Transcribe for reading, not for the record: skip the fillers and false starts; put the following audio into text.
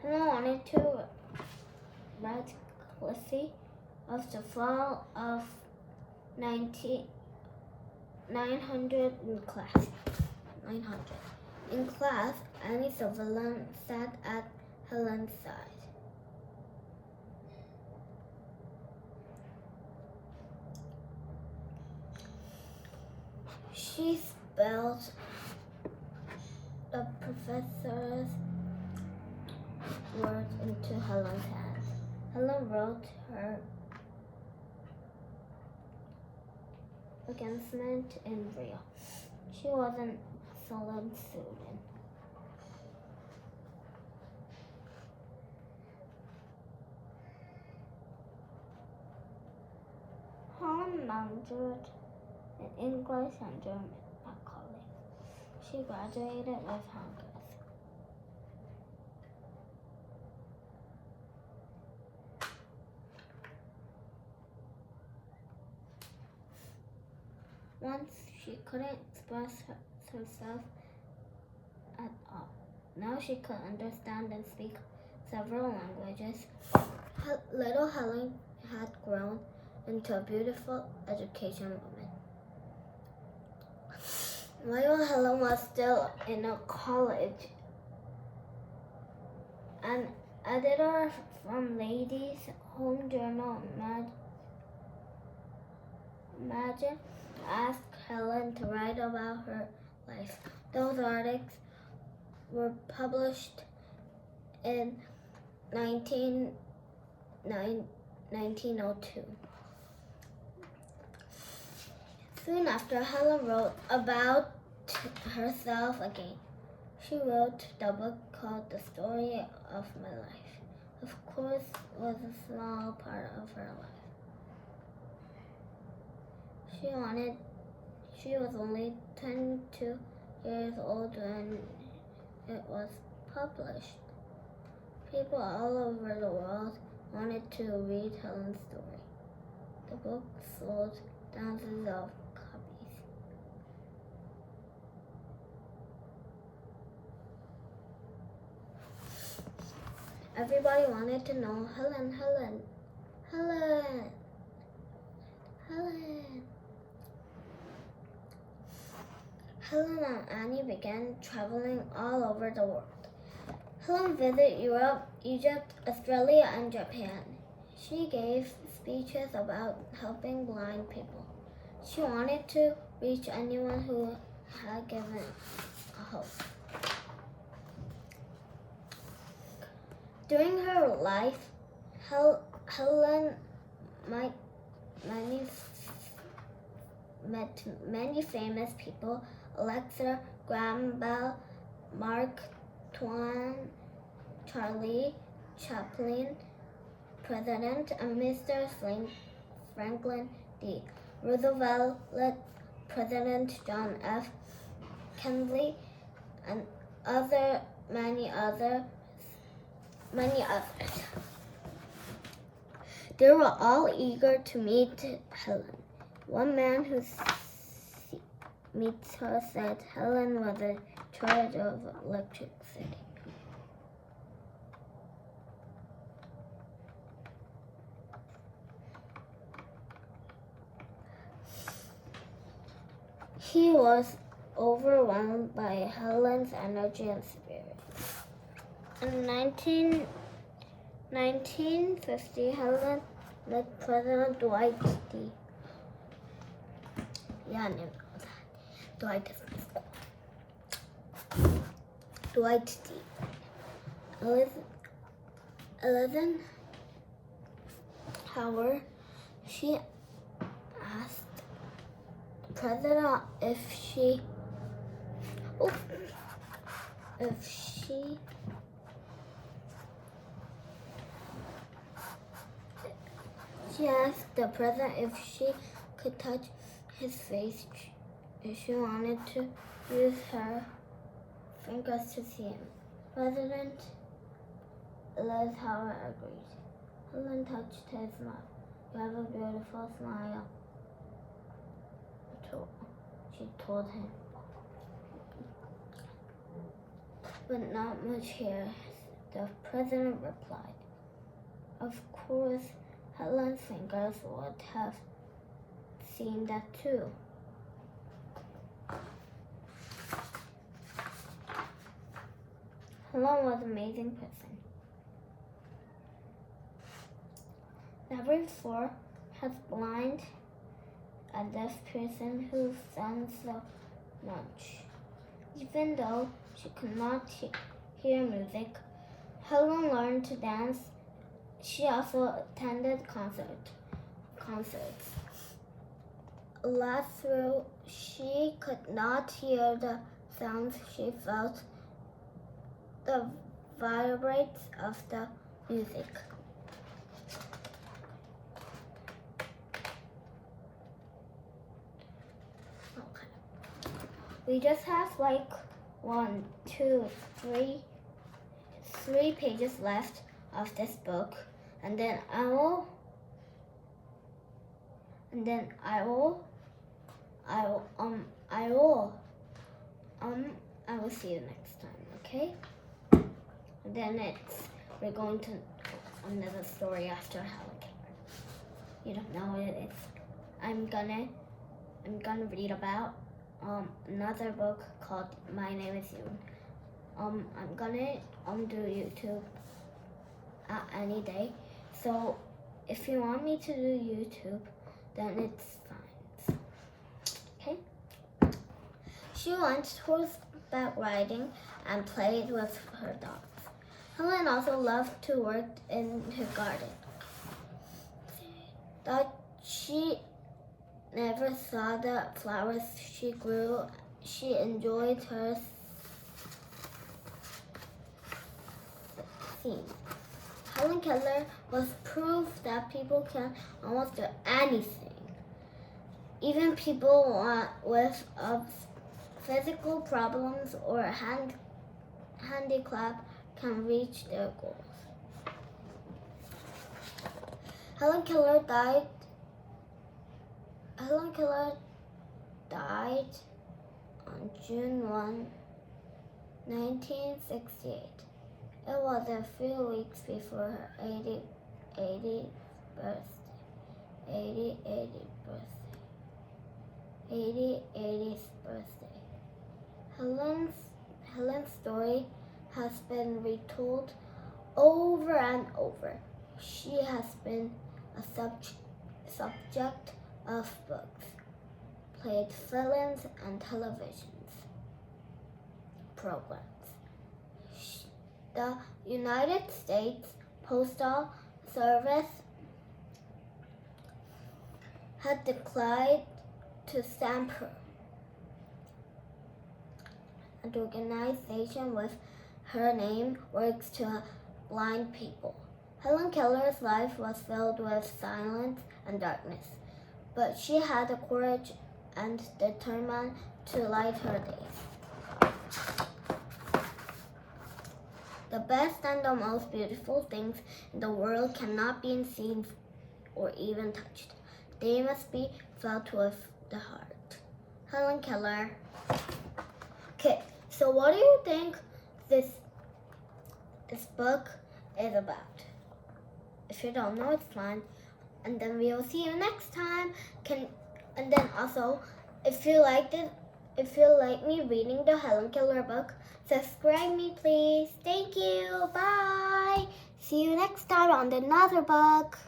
Helen wanted to write Cliffy of the fall of 900 in class. 900. In class, Annie Sutherland sat at Helen's side. She spelled the professor's words into Helen's hand. Helen wrote her againstment in real. She was an excellent student. Helen majored in English and German at college. She graduated with honors. Once she couldn't express herself at all. Now she could understand and speak several languages. Little Helen had grown into a beautiful education woman. While Helen was still in a college, an editor from Ladies' Home Journal Magazine asked Helen to write about her life. Those articles were published in 1902. Soon after, Helen wrote about herself again. She wrote the book called The Story of My Life. Of course, it was a small part of her life. She was only 22 years old when it was published. People all over the world wanted to read Helen's story. The book sold thousands of copies. Everybody wanted to know Helen, Helen, Helen, Helen. Helen and Annie began traveling all over the world. Helen visited Europe, Egypt, Australia, and Japan. She gave speeches about helping blind people. She wanted to reach anyone who had given hope. During her life, Helen met many famous people: Alexa Graham Bell, Mark Twain, Charlie Chaplin, President and Mr. Franklin D. Roosevelt, President John F. Kennedy, and many others. They were all eager to meet Helen. One man who meets her said Helen was in charge of electricity. He was overwhelmed by Helen's energy and spirit. In 1950, Helen met President Dwight D. Yeah, I knew that. Dwight D. However, she asked the president if she could touch his face. She wanted to use her fingers to see him. President Eisenhower agreed. Helen touched his mouth. "You have a beautiful smile," she told him. "But not much hair," the president replied. Of course, Helen's fingers would have seen that too. Helen was an amazing person. Never before has blind a deaf person who sends the lunch. Even though she could not hear music, Helen learned to dance. She also attended concerts. Last through, she could not hear the sounds. She felt the vibrates of the music. We just have like 1, 2, 3 pages left of this book, and then I will see you next time, okay? And then we're going to another story after Helen Keller. You don't know what it is. I'm gonna read about another book called My Name is You. I'm gonna do YouTube any day. So if you want me to do YouTube, then it's fine. Okay? She went horseback riding and played with her dogs. Helen also loved to work in her garden. Though she never saw the flowers she grew, she enjoyed her scene. Helen Keller was proof that people can almost do anything. Even people with physical problems or handicap can reach their goals. Helen Keller died on June 1, 1968. It was a few weeks before her 80th birthday. Helen's story has been retold over and over. She has been a subject of books, played films and television programs. The United States Postal Service had declined to stamp her. An organization with her name works to blind people. Helen Keller's life was filled with silence and darkness, but she had the courage and determined to light her days. The best and the most beautiful things in the world cannot be seen or even touched. They must be felt with the heart. Helen Keller. Okay, so what do you think this book is about? If you don't know, it's fine. And then we will see you next time. And then also, if you like me reading the Helen Keller book, subscribe me please. Thank you. Bye. See you next time on another book.